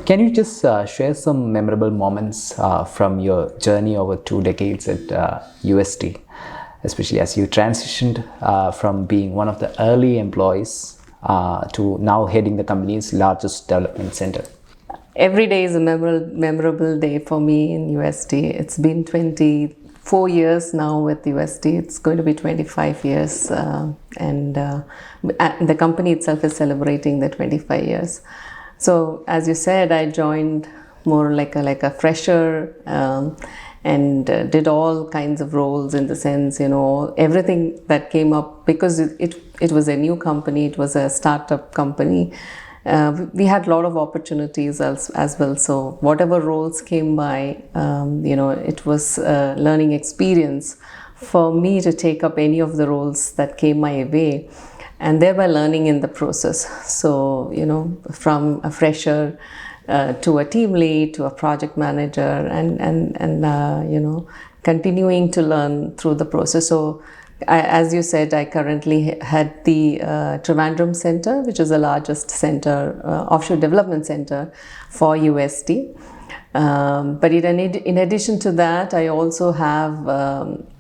Can you just share some memorable moments from your journey over 2 decades at UST, especially as you transitioned from being one of the early employees to now heading the company's largest development center? Every day is a memorable day for me in UST. It's been 24 years now with UST. It's going to be 25 years, and the company itself is celebrating the 25 years. So, as you said, I joined more like a fresher, and did all kinds of roles, in the sense, everything that came up, because it was a new company, it was a startup company. We had a lot of opportunities as well. So whatever roles came by, it was a learning experience for me to take up any of the roles that came my way, and thereby learning in the process. So, from a fresher to a team lead to a project manager, and continuing to learn through the process. So, as you said, I currently head the Trivandrum Center, which is the largest center, offshore development center for UST. But in addition to that, I also have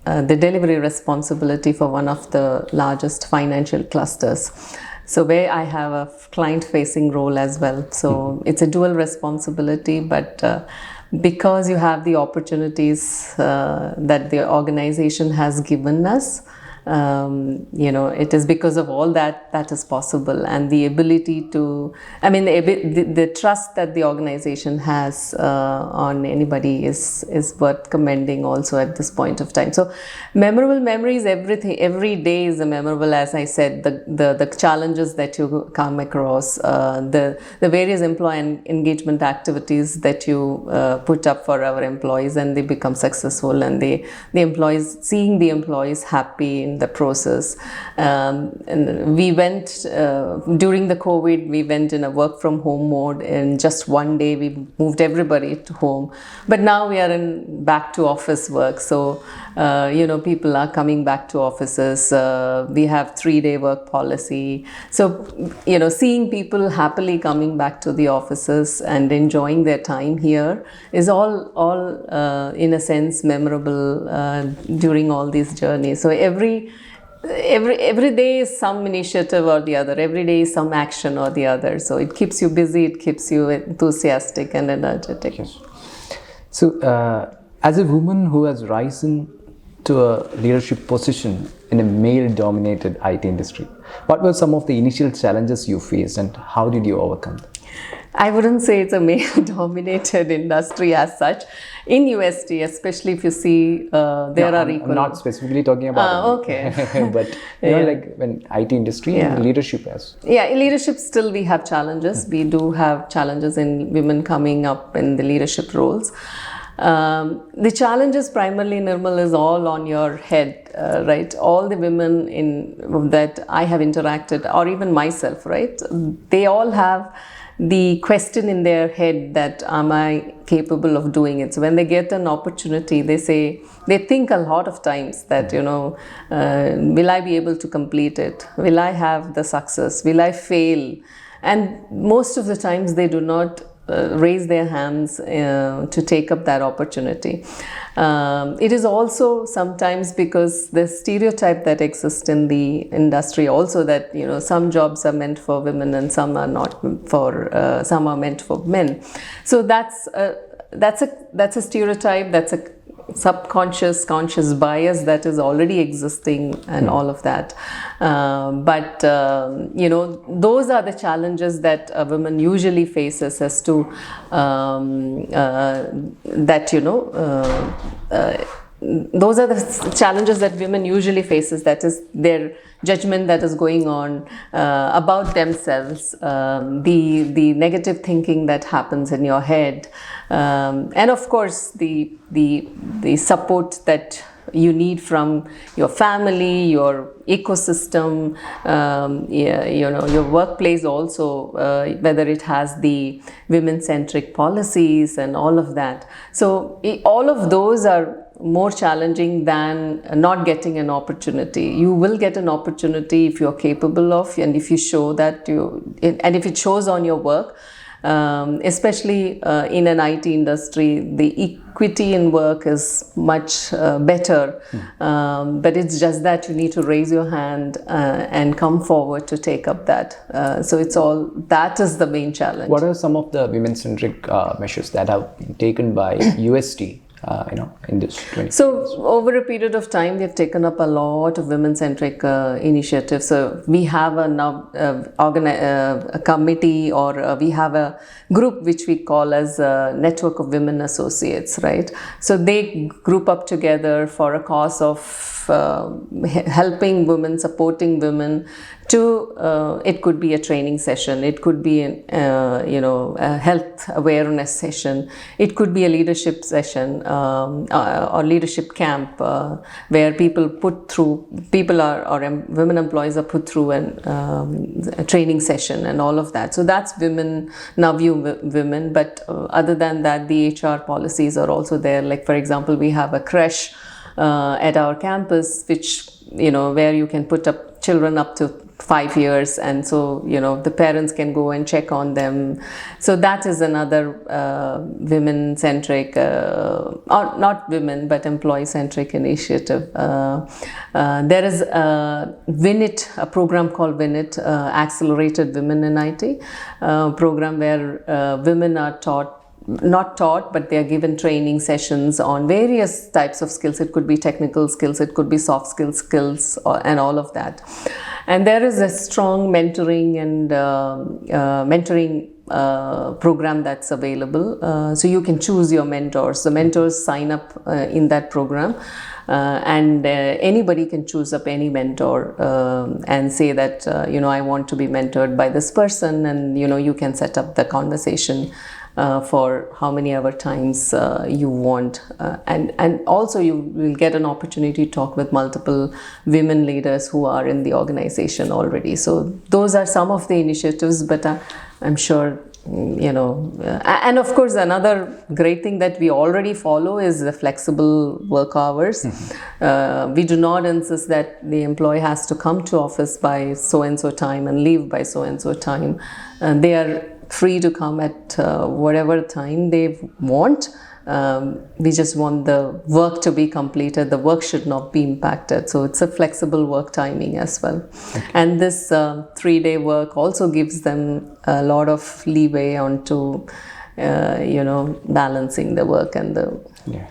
the delivery responsibility for one of the largest financial clusters. So where I have a client-facing role as well. So it's a dual responsibility, but because you have the opportunities that the organization has given us, it is because of all that is possible, and the ability to, the trust that the organization has on anybody is worth commending also at this point of time. So memorable memories, every day is a memorable. As I said, the challenges that you come across, the various employee engagement activities that you put up for our employees, and they become successful, and the employees, seeing the employees happy in the process. And we went during the COVID, we went in a work from home mode. In just one day, we moved everybody to home. But now we are in back to office work. So, people are coming back to offices. We have 3-day work policy. So, seeing people happily coming back to the offices and enjoying their time here is all in a sense memorable during all these journeys. So every day is some initiative or the other. Every day is some action or the other. So it keeps you busy, it keeps you enthusiastic and energetic. Yes. So as a woman who has risen to a leadership position in a male-dominated IT industry, what were some of the initial challenges you faced, and how did you overcome them? I wouldn't say it's a male-dominated industry as such. In UST, especially if you see there are equal... I'm not specifically talking about okay. but like when IT industry and leadership as... Yeah, in leadership still we have challenges. We do have challenges in women coming up in the leadership roles. The challenges primarily, Nirmal, is all on your head, right? All the women that I have interacted, or even myself, right? They all have the question in their head that, am I capable of doing it? So when they get an opportunity, they think a lot of times that, will I be able to complete it? Will I have the success? Will I fail? And most of the times they do not raise their hands to take up that opportunity. It is also sometimes because the stereotype that exists in the industry also that, some jobs are meant for women and some are not for, some are meant for men. So that's a stereotype, that's a conscious bias that is already existing and all of that. But those are the challenges that a woman usually faces as to those are the challenges that women usually faces, that is their judgment that is going on about themselves, the negative thinking that happens in your head, and of course the support that you need from your family, your ecosystem, your workplace also, whether it has the women-centric policies and all of that. So all of those are more challenging than not getting an opportunity. You will get an opportunity if you're capable of, and if you show that and if it shows on your work. especially in an IT industry, the equity in work is much better, but it's just that you need to raise your hand and come forward to take up that. So it's all, that is the main challenge. What are some of the women-centric measures that have been taken by UST? In this 20 So over a period of time, we have taken up a lot of women-centric initiatives. So we have a committee, or we have a group which we call as a network of women associates, right? So they group up together for a cause of helping women, supporting women to, it could be a training session, it could be a health awareness session, it could be a leadership session or leadership camp where women employees are put through a training session and all of that. So that's women, Navyu women, but other than that, the HR policies are also there. Like for example, we have a creche at our campus, which, where you can put up children up to 5 years, and so the parents can go and check on them. So that is another women-centric, or not women but employee-centric initiative. There is WINIT, a program called WINIT, Accelerated Women in IT, program where women are not taught, but they are given training sessions on various types of skills. It could be technical skills, it could be soft skills, and all of that. And there is a strong mentoring and program that's available. So you can choose your mentors. The mentors sign up in that program. And anybody can choose up any mentor and say that, I want to be mentored by this person, and, you can set up the conversation for how many ever times you want. And also you will get an opportunity to talk with multiple women leaders who are in the organization already. So those are some of the initiatives, but I'm sure, and of course another great thing that we already follow is the flexible work hours. We do not insist that the employee has to come to office by so-and-so time and leave by so-and-so time. They are free to come at whatever time they want. We just want the work to be completed. The work should not be impacted. So it's a flexible work timing as well. Okay. And this 3-day work also gives them a lot of leeway onto, balancing the work and the... Yeah.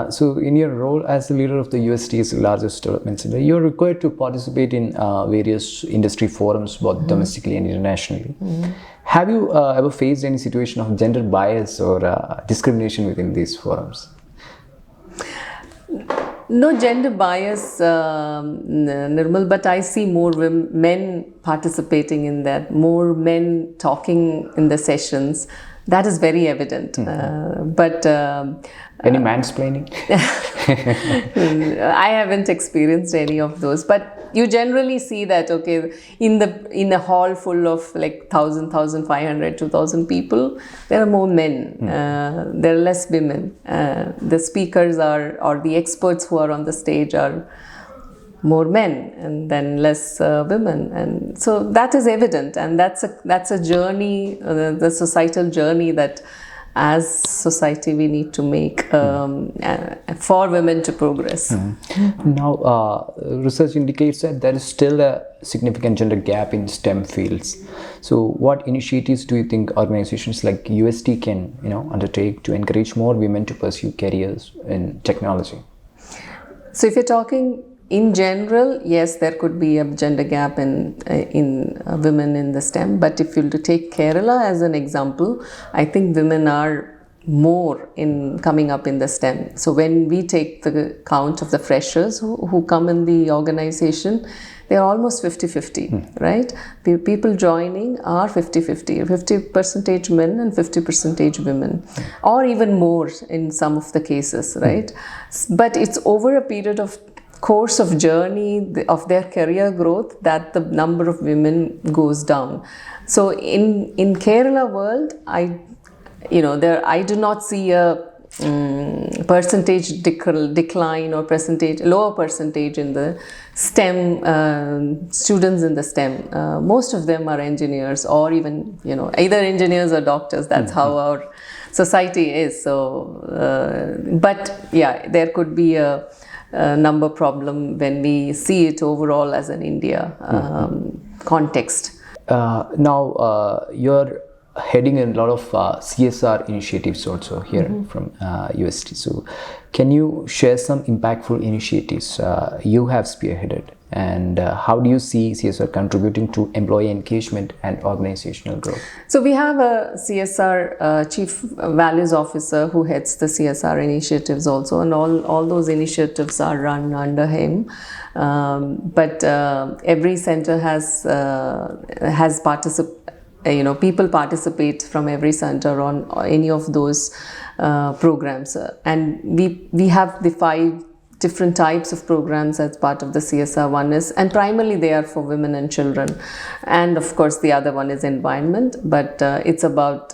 So in your role as the leader of the UST's largest development center, you're required to participate in various industry forums, both domestically and internationally. Have you ever faced any situation of gender bias or discrimination within these forums? No gender bias, Nirmal, but I see more men participating in that, more men talking in the sessions. That is very evident. Any mansplaining? I haven't experienced any of those, but you generally see that, okay, in a hall full of like 1,000, 1,500, 2,000 people, there are more men. There are less women. The speakers or the experts who are on the stage are more men, and then less women, and so that is evident, and that's a journey, the societal journey that as society we need to make for women to progress. Now, research indicates that there is still a significant gender gap in STEM fields. So what initiatives do you think organizations like UST can undertake to encourage more women to pursue careers in technology? So if you're talking in general, yes, there could be a gender gap in women in the STEM. But if you take Kerala as an example, I think women are more in coming up in the STEM. So when we take the count of the freshers who come in the organization, they're almost 50-50, right? People joining are 50-50, 50% men and 50% women, or even more in some of the cases, right? But it's over a period of course of journey of their career growth that the number of women goes down. So in Kerala world, I do not see a percentage decline or lower percentage in the STEM students in the STEM. Most of them are engineers, or even either engineers or doctors. That's how our society is. So, but yeah, there could be a number problem when we see it overall as an India context. Now you're heading in a lot of CSR initiatives also here from UST. So can you share some impactful initiatives you have spearheaded, and how do you see CSR contributing to employee engagement and organizational growth? So we have a CSR Chief Values Officer who heads the CSR initiatives also, and all those initiatives are run under him. But every center has people participate from every center on any of those programs, and we have the 5 different types of programs as part of the CSR. One is, and primarily they are for women and children, and of course the other one is environment, but it's about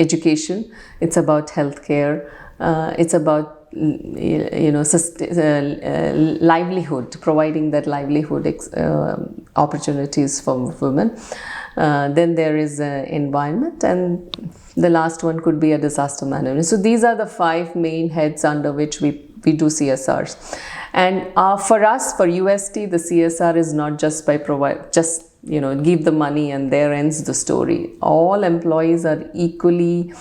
education, it's about healthcare, it's about livelihood, providing that livelihood opportunities for women. Then there is environment, and the last one could be a disaster management. So these are the 5 main heads under which we do CSRs. And for us, for UST, the CSR is not just by give the money and there ends the story. All employees are equally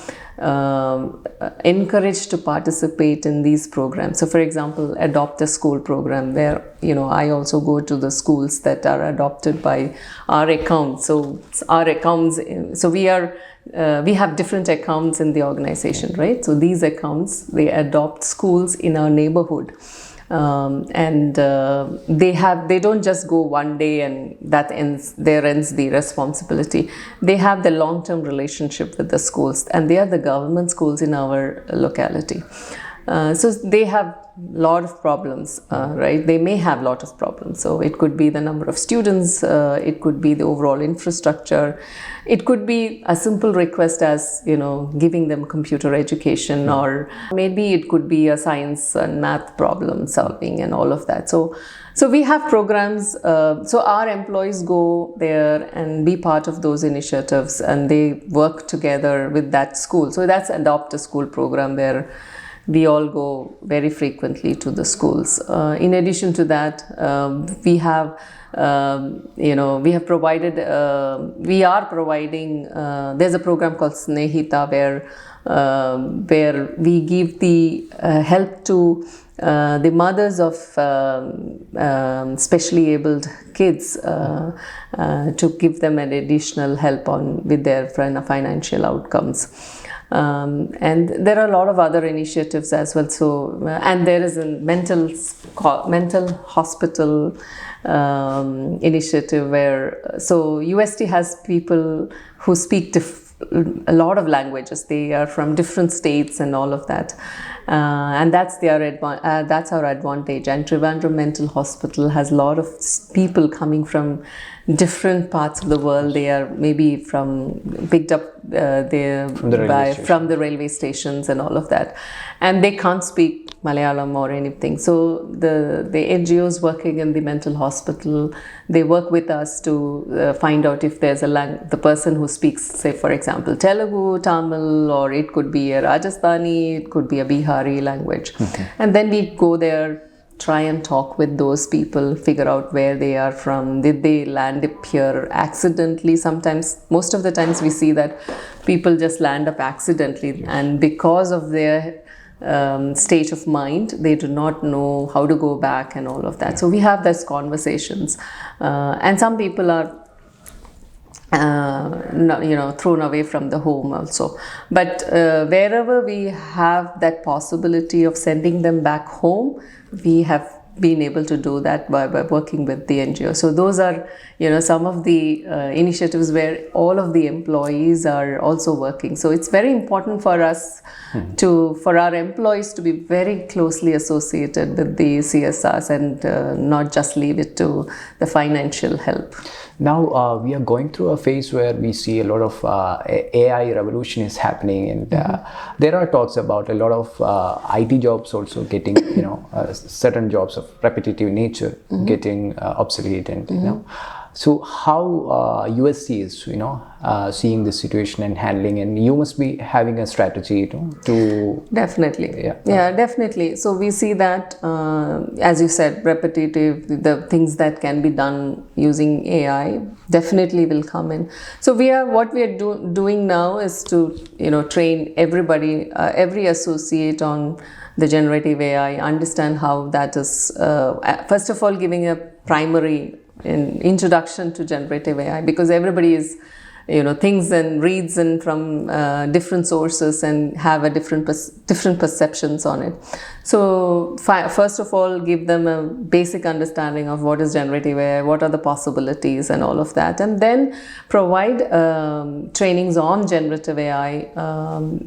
encouraged to participate in these programs. So for example, Adopt a School program, where I also go to the schools that are adopted by our accounts. So our accounts, so we have different accounts in the organization, right? So these accounts, they adopt schools in our neighborhood. And they don't just go one day and ends the responsibility. They have the long-term relationship with the schools, and they are the government schools in our locality. So they have a lot of problems, right? They may have a lot of problems. So it could be the number of students, it could be the overall infrastructure, it could be a simple request as, giving them computer education, or maybe it could be a science and math problem solving and all of that. So we have programs, so our employees go there and be part of those initiatives, and they work together with that school. So that's Adopt a School program, where we all go very frequently to the schools. In addition to that, we are providing, there's a program called Snehita, where we give the help to the mothers of specially abled kids, to give them an additional help with their financial outcomes. And there are a lot of other initiatives as well. So, and there is a mental hospital initiative where, so UST has people who speak a lot of languages. They are from different states and all of that. And that's our advantage. And Trivandrum Mental Hospital has a lot of people coming from different parts of the world. They are maybe picked up from the railway stations and all of that, and they can't speak Malayalam or anything. So the NGOs working in the mental hospital, they work with us to find out if there's the person who speaks, say for example Telugu, Tamil, or it could be a Rajasthani, it could be a Bihari language. And then we go there, try and talk with those people, figure out where they are from. Did they land up here accidentally? Sometimes, most of the times we see that people just land up accidentally, and because of their state of mind, they do not know how to go back and all of that. So we have those conversations, and some people are thrown away from the home also. But wherever we have that possibility of sending them back home, we have been able to do that by working with the NGO. So those are, some of the initiatives where all of the employees are also working. So it's very important for us for our employees to be very closely associated with the CSRs and not just leave it to the financial help. Now we are going through a phase where we see a lot of AI revolution is happening, and there are talks about a lot of IT jobs also getting, certain jobs of repetitive nature getting obsolete, and so how USC is, seeing this situation and handling, and you must be having a strategy to definitely, yeah, definitely. So we see that, as you said, repetitive, the things that can be done using AI definitely will come in. So what we are doing now is to train everybody, every associate on the generative AI, understand how that is, first of all, giving a primary introduction to generative AI, because everybody is thinks and reads and from different sources and have a different perceptions on it. So first of all, give them a basic understanding of what is generative AI, what are the possibilities and all of that, and then provide trainings on generative AI,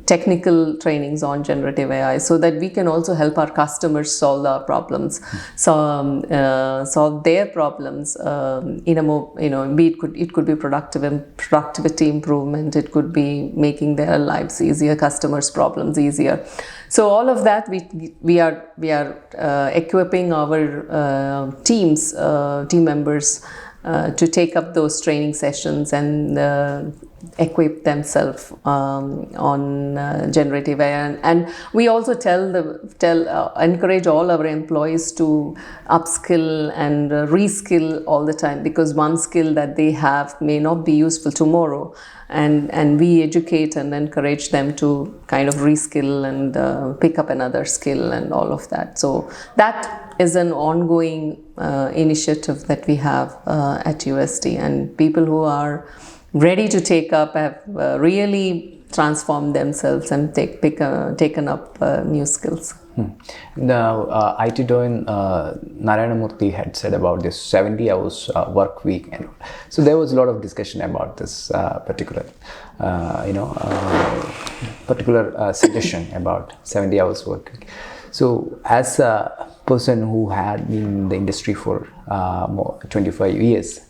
technical trainings on generative AI, so that we can also help our customers solve our problems, solve their problems in a more, it could be productivity improvement, it could be making their lives easier, customers' problems easier. So all of that we are equipping our team members to take up those training sessions and equip themselves on generative AI, and we also encourage all our employees to upskill and reskill all the time, because one skill that they have may not be useful tomorrow, and we educate and encourage them to kind of reskill and pick up another skill and all of that. So that is an ongoing initiative that we have at UST, and people who are ready to take up have really transformed themselves and taken up new skills. Now, IT Doin Narayana Murthy had said about this 70 hours work week, and so there was a lot of discussion about this particular suggestion about 70 hours work week. So as a person who had been in the industry for 25 years,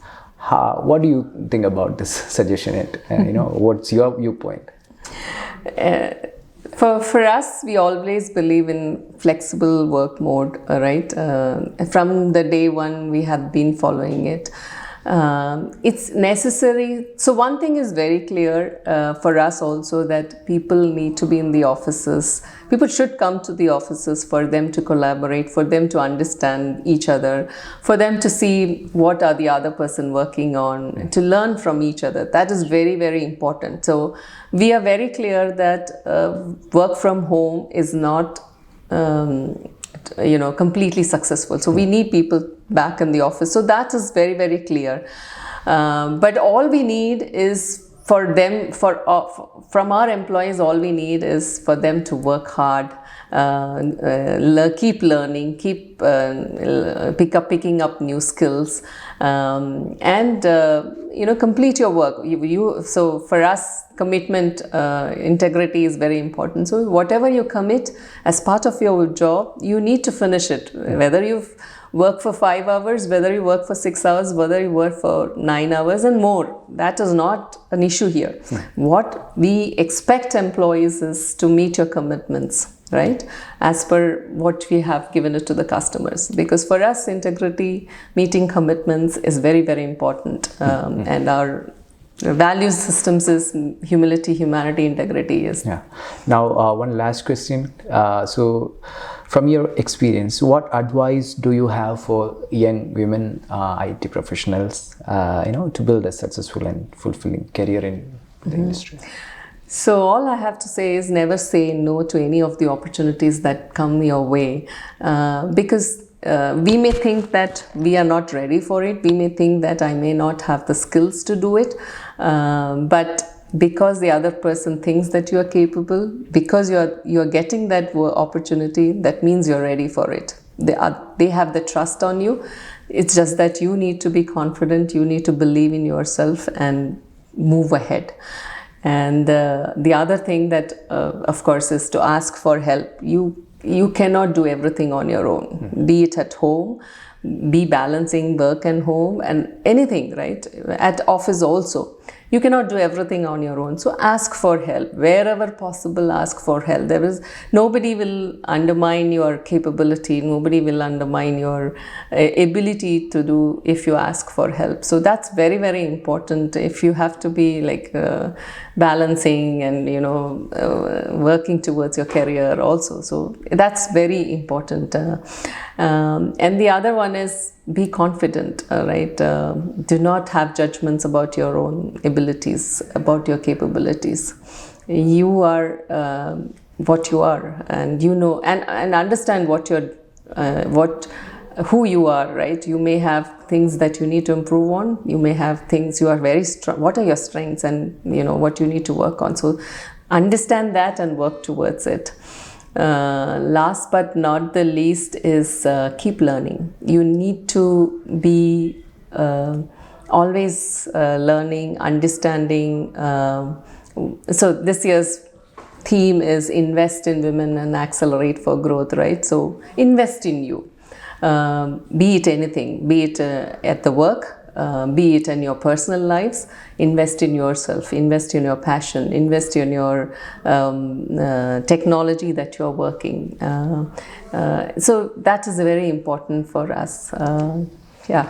what do you think about this suggestion? What's your viewpoint? For us, we always believe in flexible work mode, right? From the day one, we have been following it. It's necessary. So one thing is very clear for us also, that people need to be in the offices. People should come to the offices for them to collaborate, for them to understand each other, for them to see what are the other person working on, to learn from each other. That is very, very important. So we are very clear that work from home is not completely successful. So we need people back in the office. So that is very, very clear. But all we need is for them, from our employees, all we need is for them to work hard, keep learning, keep picking up new skills, and complete your work. So for us, commitment, integrity is very important. So whatever you commit as part of your job, you need to finish it. Whether you work for 5 hours, whether you work for 6 hours, whether you work for 9 hours and more, that is not an issue here. What we expect employees is to meet your commitments, right, as per what we have given it to the customers. Because for us, integrity, meeting commitments is very, very important. And our value systems is humility, humanity, integrity. Is. Yeah. Now, one last question. So, from your experience, what advice do you have for young women IT professionals, to build a successful and fulfilling career in the industry? So all I have to say is never say no to any of the opportunities that come your way, because we may think that we are not ready for it. We may think that I may not have the skills to do it, but because the other person thinks that you are capable, because you are getting that opportunity, that means you're ready for it. they have the trust on you. It's just that you need to be confident, you need to believe in yourself and move ahead. And the other thing that, of course, is to ask for help. You cannot do everything on your own, be it at home, be balancing work and home and anything, right? At office also. You cannot do everything on your own. So ask for help. Wherever possible, ask for help. Nobody will undermine your capability. Nobody will undermine your ability to do if you ask for help. So that's very, very important. If you have to be like balancing and, working towards your career also. So that's very important. And the other one is be confident, right? Do not have judgments about your own abilities, about your capabilities. You are what you are, and and understand who you are, right? You may have things that you need to improve on. You may have things you are very strong. What are your strengths, and what you need to work on? So understand that and work towards it. Last but not the least is keep learning. You need to be always learning, understanding. So this year's theme is invest in women and accelerate for growth, right? So invest in you, be it anything, be it at the work, be it in your personal lives. Invest in yourself, invest in your passion, invest in your technology that you're working. So that is very important for us. Yeah.